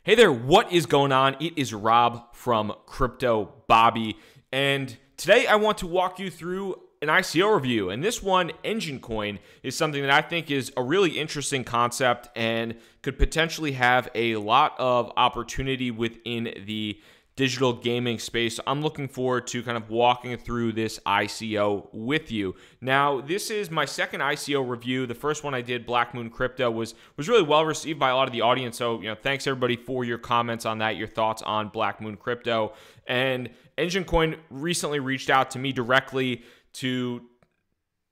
Hey there, what is going on? It is Rob from Crypto Bobby, and today I want to walk you through an ICO review. And this one, Enjin Coin, is something that I think is a really interesting concept and could potentially have a lot of opportunity within the digital gaming space. I'm looking forward to kind of walking through this ICO with you. Now, this is my second ICO review. The first one I did, Black Moon Crypto, was really well received by a lot of the audience. So, thanks everybody for your comments on that, your thoughts on Black Moon Crypto. And Enjin Coin recently reached out to me directly to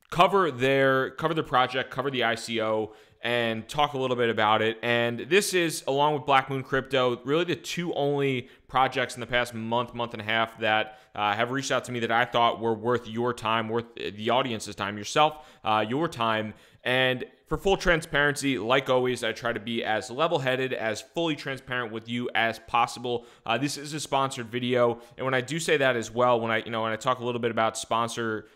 cover their project, cover the ICO, and talk a little bit about it. And this is, along with Black Moon Crypto, really the two only projects in the past month and a half that have reached out to me that I thought were worth your time, worth the audience's time, yourself, your time. And for full transparency, like always, I try to be as level-headed, as fully transparent with you as possible. This is a sponsored video, and when I do say that as well, when I talk a little bit about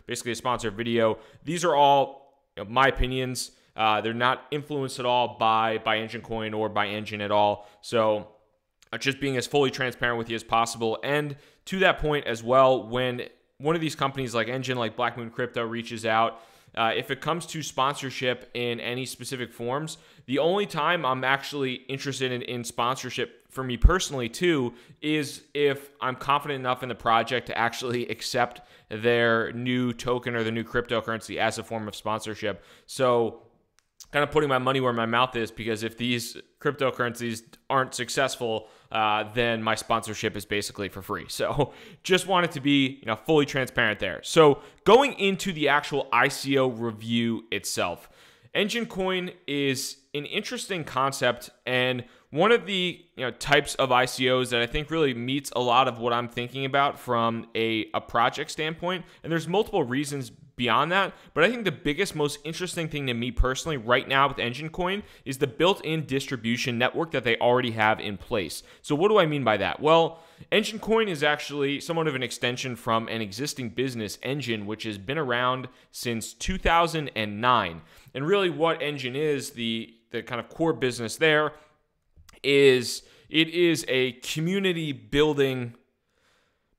basically a sponsored video, these are all my opinions. They're not influenced at all by Enjin Coin or by Enjin at all. So just being as fully transparent with you as possible. And to that point as well, when one of these companies like Enjin, like Black Moon Crypto, reaches out, if it comes to sponsorship in any specific forms, the only time I'm actually interested in sponsorship for me personally too is if I'm confident enough in the project to actually accept their new token or the new cryptocurrency as a form of sponsorship. So kind of putting my money where my mouth is, because if these cryptocurrencies aren't successful, then my sponsorship is basically for free. So just wanted to be fully transparent there. So going into the actual ICO review itself, Enjin Coin is an interesting concept, and one of the types of ICOs that I think really meets a lot of what I'm thinking about from a project standpoint. And there's multiple reasons beyond that, but I think the biggest, most interesting thing to me personally right now with Enjin Coin is the built-in distribution network that they already have in place. So what do I mean by that? Well, Enjin Coin is actually somewhat of an extension from an existing business, Enjin, which has been around since 2009. And really what Enjin is, the kind of core business there, is it is a community building,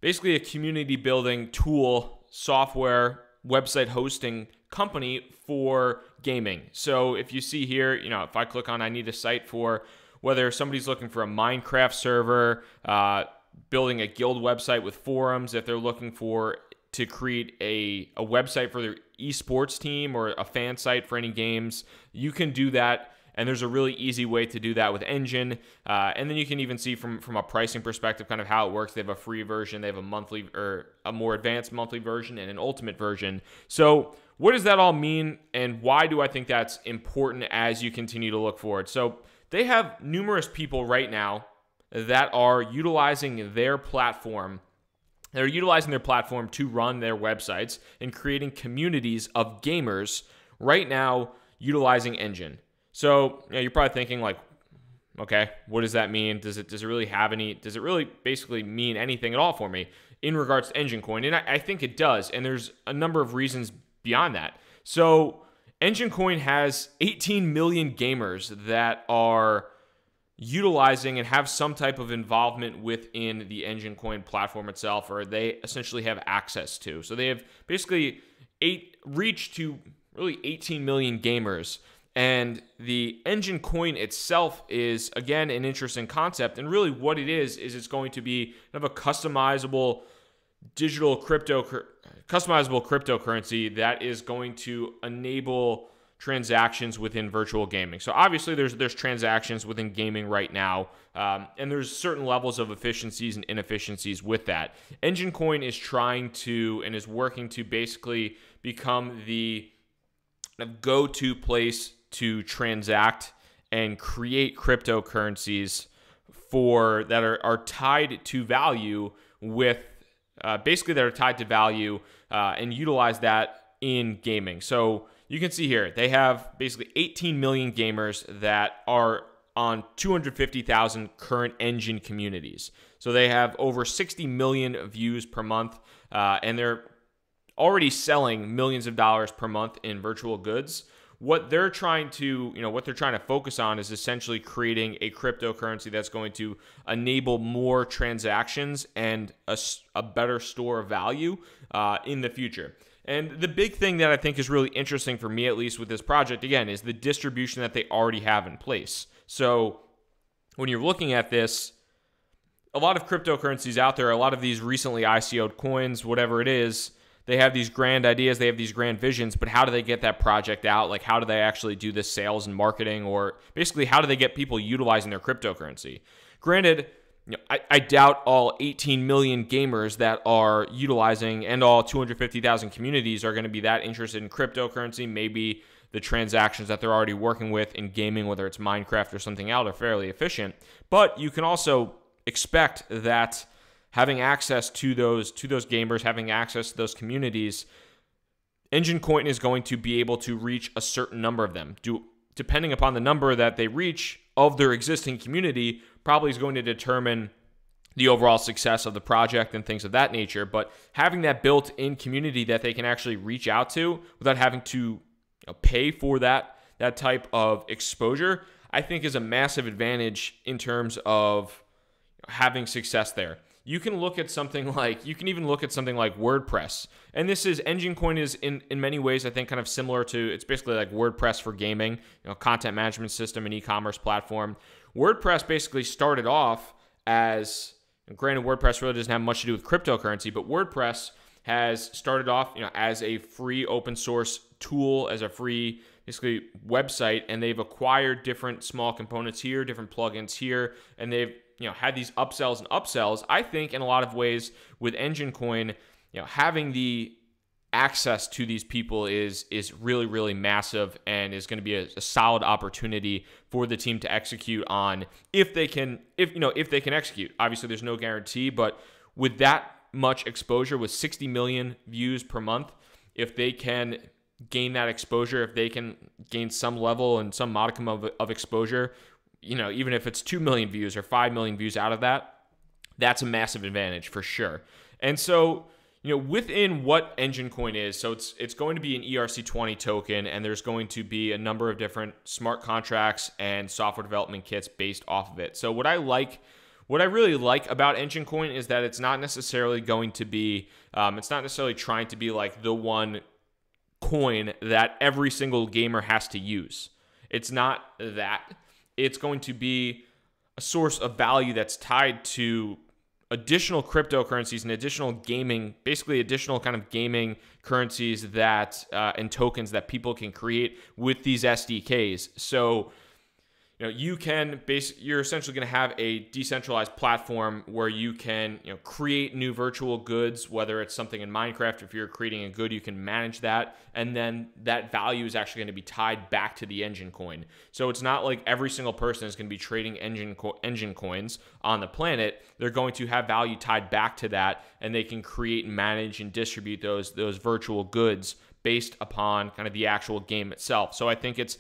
basically a community building tool, software, website hosting company for gaming. So if you see here, if I click on I need a site for whether somebody's looking for a Minecraft server, building a guild website with forums, if they're looking to create a website for their esports team or a fan site for any games, you can do that. And there's a really easy way to do that with Enjin. And then you can even see from a pricing perspective kind of how it works. They have a free version, they have a monthly or a more advanced monthly version, and an ultimate version. So what does that all mean, and why do I think that's important as you continue to look forward? So they have numerous people right now that are utilizing their platform. They're utilizing their platform to run their websites and creating communities of gamers right now utilizing Enjin. So you're probably thinking like, okay, what does that mean? Does it really basically mean anything at all for me in regards to Enjin Coin? And I think it does. And there's a number of reasons beyond that. So Enjin Coin has 18 million gamers that are utilizing and have some type of involvement within the Enjin Coin platform itself, or they essentially have access to. So they have basically reached to really 18 million gamers. And the Enjin Coin itself is, again, an interesting concept. And really what it is it's going to be kind of a customizable cryptocurrency that is going to enable transactions within virtual gaming. So obviously there's transactions within gaming right now, and there's certain levels of efficiencies and inefficiencies with that. Enjin Coin is trying to and is working to basically become the go-to place to transact and create cryptocurrencies that are tied to value with basically that are tied to value and utilize that in gaming. So you can see here they have basically 18 million gamers that are on 250,000 current Enjin communities. So they have over 60 million views per month, and they're already selling millions of dollars per month in virtual goods, what they're trying to, focus on is essentially creating a cryptocurrency that's going to enable more transactions and a better store of value in the future. And the big thing that I think is really interesting for me, at least with this project, again, is the distribution that they already have in place. So when you're looking at this, a lot of cryptocurrencies out there, a lot of these recently ICO'd coins, whatever it is, they have these grand ideas, they have these grand visions, but how do they get that project out? Like, how do they actually do this sales and marketing? Or basically, how do they get people utilizing their cryptocurrency? Granted, I doubt all 18 million gamers that are utilizing and all 250,000 communities are going to be that interested in cryptocurrency. Maybe the transactions that they're already working with in gaming, whether it's Minecraft or something else, are fairly efficient. But you can also expect that having access to those gamers, having access to those communities, Enjin Coin is going to be able to reach a certain number of them. Depending upon the number that they reach of their existing community, probably is going to determine the overall success of the project and things of that nature. But having that built-in community that they can actually reach out to without having to pay for that type of exposure, I think is a massive advantage in terms of having success there. You can look at something like, WordPress. And Enjin Coin is in many ways, I think, kind of similar to, it's basically like WordPress for gaming, content management system and e-commerce platform. WordPress basically started off as, granted, WordPress really doesn't have much to do with cryptocurrency, but WordPress has started off, as a free open source tool, as a free basically website, and they've acquired different small components here, different plugins here, and they've had these upsells and upsells. I think in a lot of ways with Enjin Coin, having the access to these people is really, really massive, and is going to be a solid opportunity for the team to execute on if they can execute. Obviously, there's no guarantee, but with that much exposure, with 60 million views per month, if they can gain that exposure, if they can gain some level and some modicum of exposure, even if it's 2 million views or 5 million views out of that, that's a massive advantage for sure. And so, within what Enjin Coin is, so it's going to be an ERC20 token, and there's going to be a number of different smart contracts and software development kits based off of it. So what I really like about Enjin Coin is that it's not necessarily going to be, it's not necessarily trying to be like the one coin that every single gamer has to use. It's not that. It's going to be a source of value that's tied to additional cryptocurrencies and additional gaming, basically additional kind of gaming currencies that and tokens that people can create with these SDKs. So, you're essentially going to have a decentralized platform where you can, create new virtual goods, whether it's something in Minecraft. If you're creating a good, you can manage that, and then that value is actually going to be tied back to the Enjin Coin. So it's not like every single person is going to be trading Enjin Coins on the planet. They're going to have value tied back to that, and they can create and manage and distribute those virtual goods based upon kind of the actual game itself. So I think it's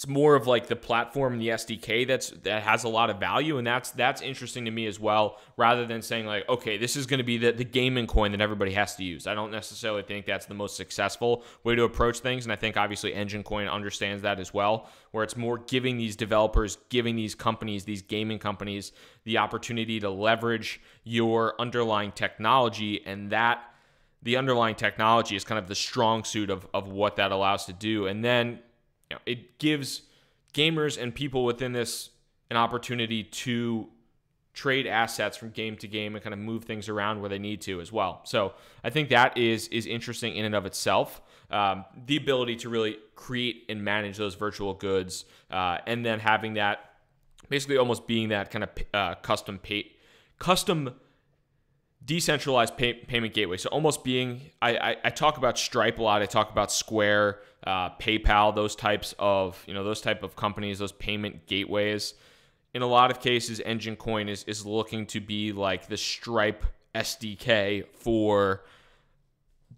more of like the platform and the SDK that has a lot of value, and that's interesting to me as well, rather than saying like, okay, this is going to be the gaming coin that everybody has to use. I don't necessarily think that's the most successful way to approach things, and I think obviously Enjin Coin understands that as well, where it's more giving these developers, giving these companies, these gaming companies, the opportunity to leverage your underlying technology, and that the underlying technology is kind of the strong suit of what that allows to do. And then it gives gamers and people within this an opportunity to trade assets from game to game and kind of move things around where they need to as well. So I think that is interesting in and of itself. The ability to really create and manage those virtual goods, and then having that basically almost being that kind of custom decentralized payment gateway. So almost being, I talk about Stripe a lot. I talk about Square, PayPal, those types of companies, those payment gateways. In a lot of cases, Enjin Coin is looking to be like the Stripe SDK for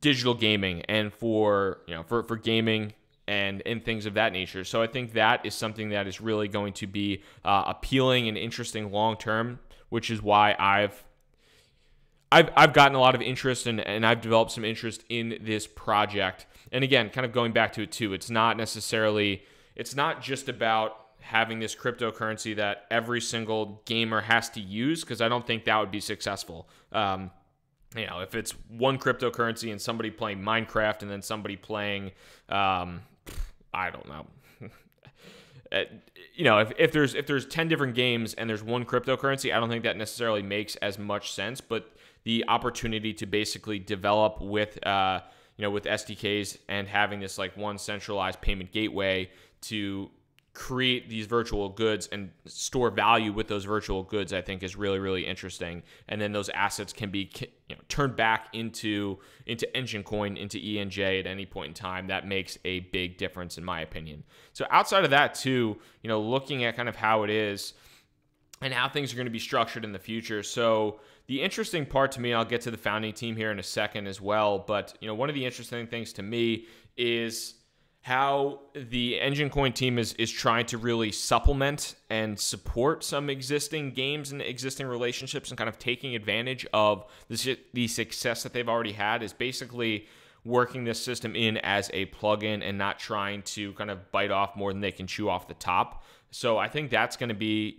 digital gaming and for gaming and things of that nature. So I think that is something that is really going to be appealing and interesting long term, which is why I've gotten a lot of interest and I've developed some interest in this project. And again, kind of going back to it too, it's not just about having this cryptocurrency that every single gamer has to use, because I don't think that would be successful. If it's one cryptocurrency and somebody playing Minecraft and then somebody playing, I don't know. If there's 10 different games and there's one cryptocurrency, I don't think that necessarily makes as much sense. But the opportunity to basically develop with SDKs and having this like one centralized payment gateway to create these virtual goods and store value with those virtual goods, I think is really, really interesting. And then those assets can be turned back into Enjin Coin, into ENJ at any point in time. That makes a big difference in my opinion. So outside of that too, looking at kind of how it is and how things are going to be structured in the future. So the interesting part to me, I'll get to the founding team here in a second as well, but one of the interesting things to me is how the Enjin Coin team is trying to really supplement and support some existing games and existing relationships, and kind of taking advantage of the success that they've already had, is basically working this system in as a plugin and not trying to kind of bite off more than they can chew off the top. So I think that's going to be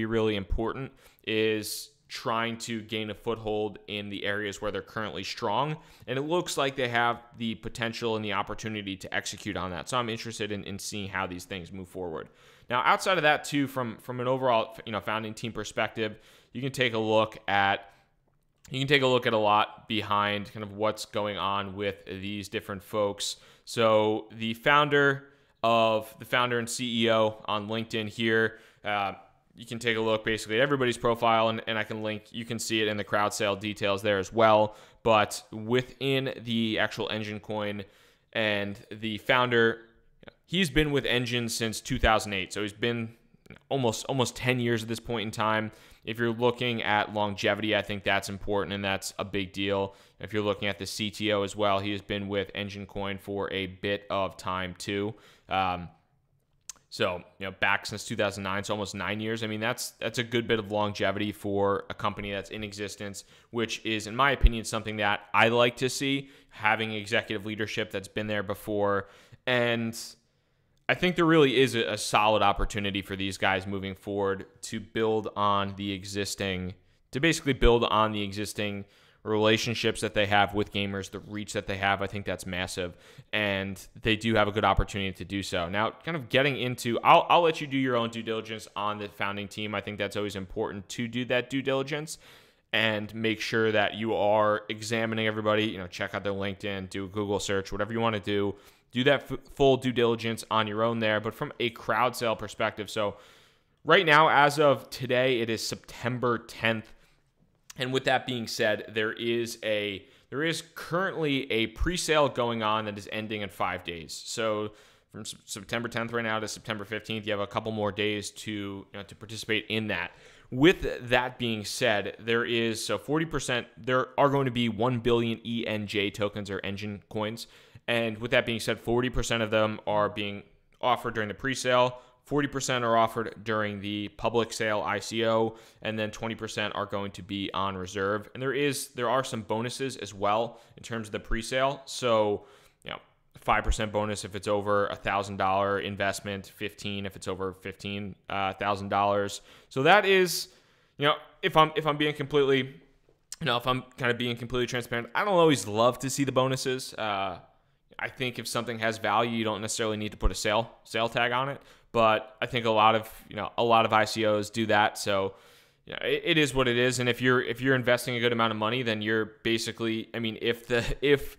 really important, is trying to gain a foothold in the areas where they're currently strong. And it looks like they have the potential and the opportunity to execute on that. So I'm interested in seeing how these things move forward. Now, outside of that too, from an overall founding team perspective, you can take a look at a lot behind kind of what's going on with these different folks. So the founder and CEO on LinkedIn here, you can take a look basically at everybody's profile, and I can link, you can see it in the crowd sale details there as well. But within the actual Enjin Coin, and the founder, he's been with Enjin since 2008. So he's been almost 10 years at this point in time. If you're looking at longevity, I think that's important, and that's a big deal. If you're looking at the CTO as well, he has been with Enjin Coin for a bit of time too. So, back since 2009, so almost 9 years. I mean, that's a good bit of longevity for a company that's in existence, which is, in my opinion, something that I like to see, having executive leadership that's been there before. And I think there really is a solid opportunity for these guys moving forward to build on the existing relationships that they have with gamers, the reach that they have. I think that's massive, and they do have a good opportunity to do so. Now, kind of getting into, I'll let you do your own due diligence on the founding team. I think that's always important to do that due diligence and make sure that you are examining everybody. Check out their LinkedIn, do a Google search, whatever you want to do. Do that full due diligence on your own there. But from a crowd sale perspective, so right now, as of today, it is September 10th. And with that being said, there is currently a pre-sale going on that is ending in 5 days. So from September 10th right now to September 15th, you have a couple more days to participate in that. With that being said, there are going to be 1 billion ENJ tokens, or Enjin Coins. And with that being said, 40% of them are being offered during the pre-sale. 40% are offered during the public sale ICO, and then 20% are going to be on reserve. And there are some bonuses as well in terms of the pre-sale. So, 5% bonus if it's over $1,000 investment, 15 if it's over $15,000. So that is, if I'm being completely, if I'm kind of being completely transparent, I don't always love to see the bonuses. I think if something has value, you don't necessarily need to put a sale tag on it. But I think a lot of ICOs do that. So, it is what it is. And if you're investing a good amount of money, then you're basically, if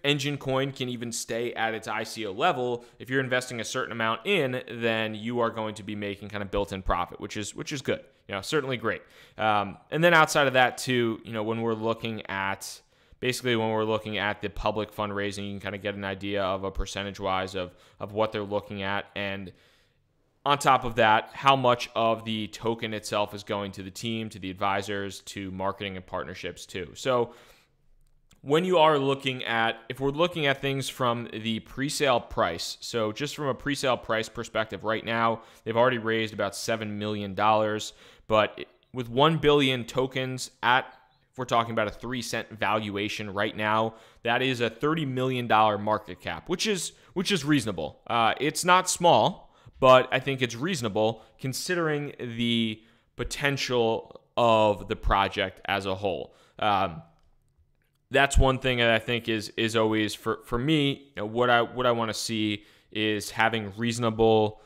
Enjin Coin can even stay at its ICO level, if you're investing a certain amount in, then you are going to be making kind of built-in profit, which is good. Certainly great. And then outside of that too, when we're looking at the public fundraising, you can kind of get an idea of a percentage-wise of what they're looking at. And on top of that, how much of the token itself is going to the team, to the advisors, to marketing and partnerships too. So when you are if we're looking at things from the pre-sale price, so just from a pre-sale price perspective, right now, they've already raised about $7 million. But with 1 billion tokens we're talking about a 3-cent valuation right now. That is a $30 million market cap, which is reasonable. It's not small, but I think it's reasonable considering the potential of the project as a whole. That's one thing that I think is always for me, what I want to see is having reasonable,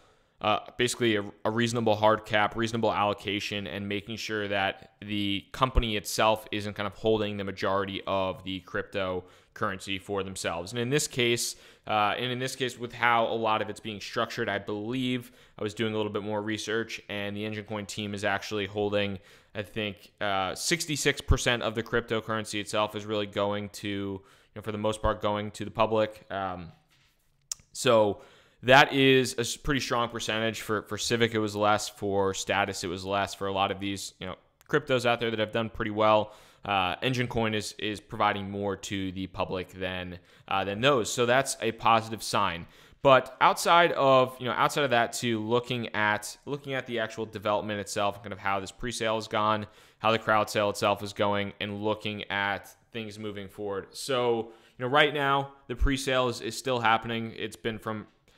basically a reasonable hard cap, reasonable allocation, and making sure that the company itself isn't kind of holding the majority of the cryptocurrency for themselves. And in this case, with how a lot of it's being structured, I believe I was doing a little bit more research, and the Enjin Coin team is actually holding, I think, 66% of the cryptocurrency itself is really going to, for the most part, going to the public. So that is a pretty strong percentage. For Civic, it was less. For Status, it was less. For a lot of these, cryptos out there that have done pretty well, Enjin Coin is providing more to the public than those. So that's a positive sign. But outside of that, too, looking at the actual development itself, kind of how this pre-sale has gone, how the crowd sale itself is going, and looking at things moving forward. So right now the pre-sale is still happening.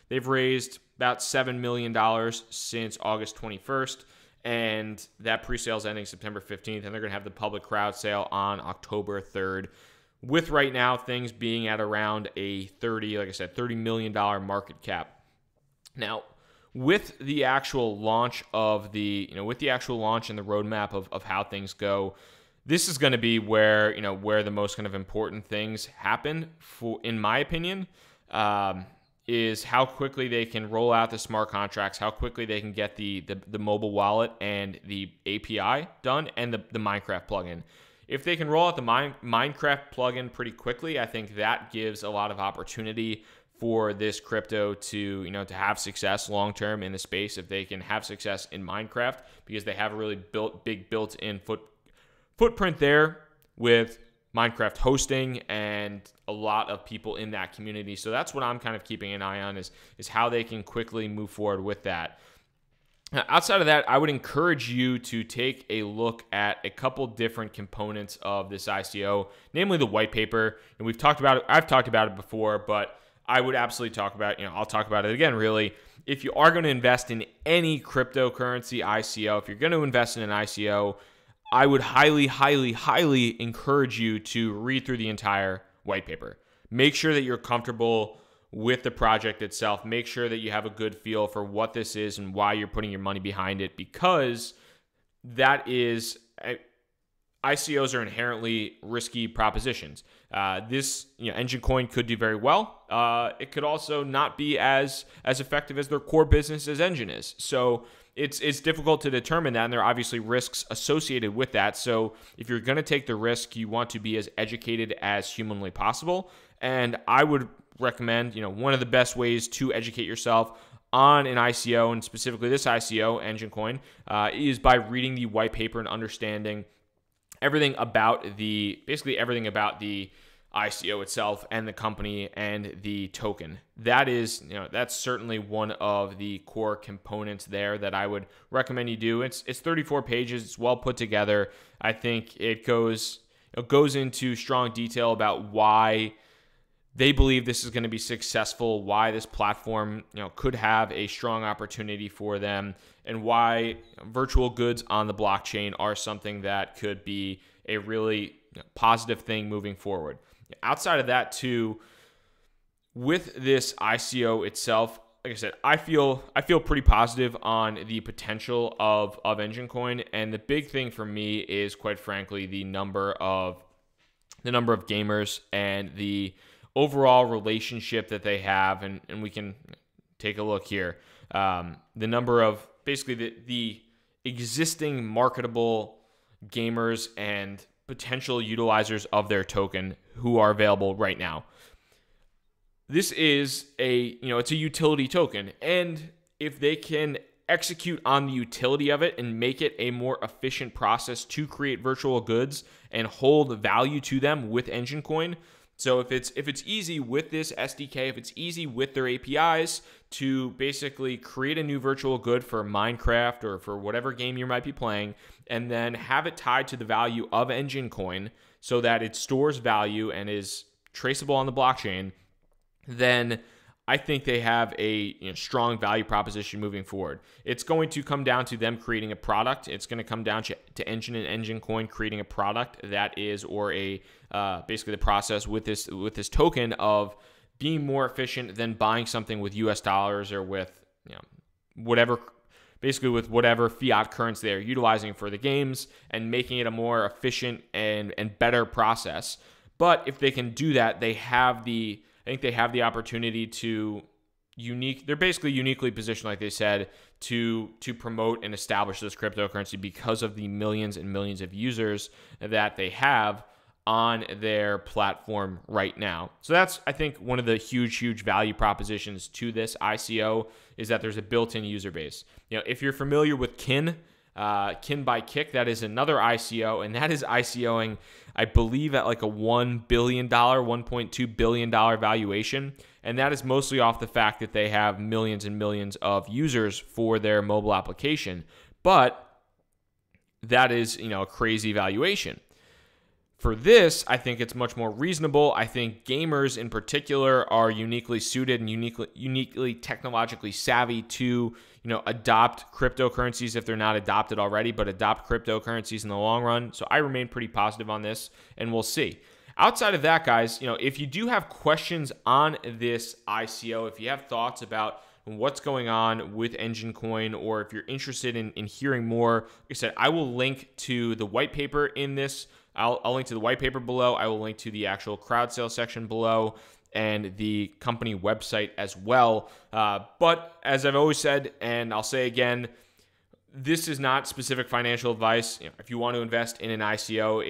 They've raised about $7 million since August 21st, and that pre-sale is ending September 15th, and they're going to have the public crowd sale on October 3rd, with right now things being at around a $30 million market cap. Now, with the actual launch and the roadmap of how things go, this is going to be where the most kind of important things happen, in my opinion. Is how quickly they can roll out the smart contracts, how quickly they can get the mobile wallet and the API done, and the Minecraft plugin. If they can roll out the Minecraft plugin pretty quickly, I think that gives a lot of opportunity for this crypto to have success long term in the space. If they can have success in Minecraft, because they have a really big built-in footprint there with Minecraft hosting and a lot of people in that community. So that's what I'm kind of keeping an eye on is how they can quickly move forward with that. Outside of that, I would encourage you to take a look at a couple different components of this ICO, namely the white paper. And I've talked about it before, but I would absolutely talk about, I'll talk about it again, really. If you are going to invest in any cryptocurrency ICO, if you're going to invest in an ICO, I would highly, highly, highly encourage you to read through the entire white paper. Make sure that you're comfortable with the project itself. Make sure that you have a good feel for what this is and why you're putting your money behind it, because ICOs are inherently risky propositions. This Enjin Coin could do very well. It could also not be as effective as their core business as Enjin is. So it's difficult to determine that, and there are obviously risks associated with that. So if you're going to take the risk, you want to be as educated as humanly possible. And I would recommend, one of the best ways to educate yourself on an ICO, and specifically this ICO, Enjin Coin, is by reading the white paper and understanding everything about the ICO itself and the company and the token. That's certainly one of the core components there that I would recommend you do. It's 34 pages. It's well put together. I think it goes into strong detail about why they believe this is going to be successful, why this platform, could have a strong opportunity for them, and why virtual goods on the blockchain are something that could be a really positive thing moving forward. Outside of that, too, with this ICO itself, like I said, I feel pretty positive on the potential of Enjin Coin, and the big thing for me is, quite frankly, the number of gamers and the overall relationship that they have, and we can take a look here. The number of basically the existing marketable gamers and potential utilizers of their token who are available right now. This is it's a utility token, and if they can execute on the utility of it and make it a more efficient process to create virtual goods and hold value to them with Enjin Coin, So if it's easy with this SDK, if it's easy with their APIs to basically create a new virtual good for Minecraft or for whatever game you might be playing, and then have it tied to the value of Enjin Coin so that it stores value and is traceable on the blockchain, then I think they have a strong value proposition moving forward. It's going to come down to them creating a product. It's going to come down to Enjin and Enjin Coin creating a product that is, or a basically the process with this token of being more efficient than buying something with US dollars or with whatever, basically with whatever fiat currency they're utilizing for the games, and making it a more efficient and better process. But if they can do that, I think they have the opportunity to they're basically uniquely positioned, like they said, to promote and establish this cryptocurrency because of the millions and millions of users that they have on their platform right now. So that's, I think, one of the huge value propositions to this ICO is that there's a built-in user base. If you're familiar with Kin by Kick, that is another ICO, and that is ICOing, I believe, at like a $1 billion, $1.2 billion valuation. And that is mostly off the fact that they have millions and millions of users for their mobile application. But that is, a crazy valuation. For this, I think it's much more reasonable. I think gamers in particular are uniquely suited and uniquely technologically savvy to, adopt cryptocurrencies if they're not adopted already, but adopt cryptocurrencies in the long run. So I remain pretty positive on this, and we'll see. Outside of that, guys, if you do have questions on this ICO, if you have thoughts about what's going on with Enjin Coin, or if you're interested in hearing more, like I said, I will link to the white paper in this. I'll link to the white paper below. I will link to the actual crowd sale section below and the company website as well. But as I've always said, and I'll say again, this is not specific financial advice. If you want to invest in an ICO,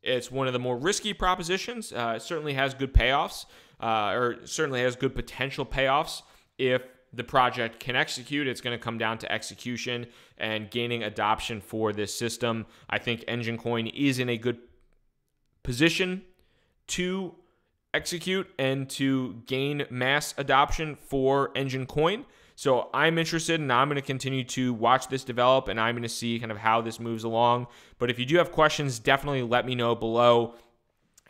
it's one of the more risky propositions. It certainly has good payoffs, or certainly has good potential payoffs. If the project can execute, it's going to come down to execution and gaining adoption for this system. I think Enjin Coin is in a good position to execute and to gain mass adoption for Enjin Coin. So I'm interested, and I'm going to continue to watch this develop, and I'm going to see kind of how this moves along. But if you do have questions, definitely let me know below.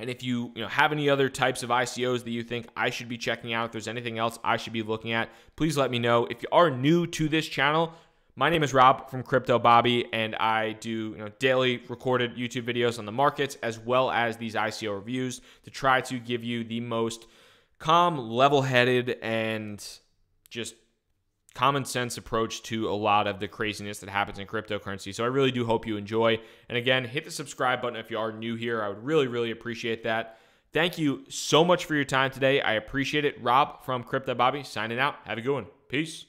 And if you have any other types of ICOs that you think I should be checking out, if there's anything else I should be looking at, please let me know. If you are new to this channel, my name is Rob from Crypto Bobby, and I do daily recorded YouTube videos on the markets as well as these ICO reviews to try to give you the most calm, level-headed, and just common sense approach to a lot of the craziness that happens in cryptocurrency. So I really do hope you enjoy. And again, hit the subscribe button if you are new here. I would really appreciate that. Thank you so much for your time today. I appreciate it. Rob from Crypto Bobby signing out. Have a good one. Peace.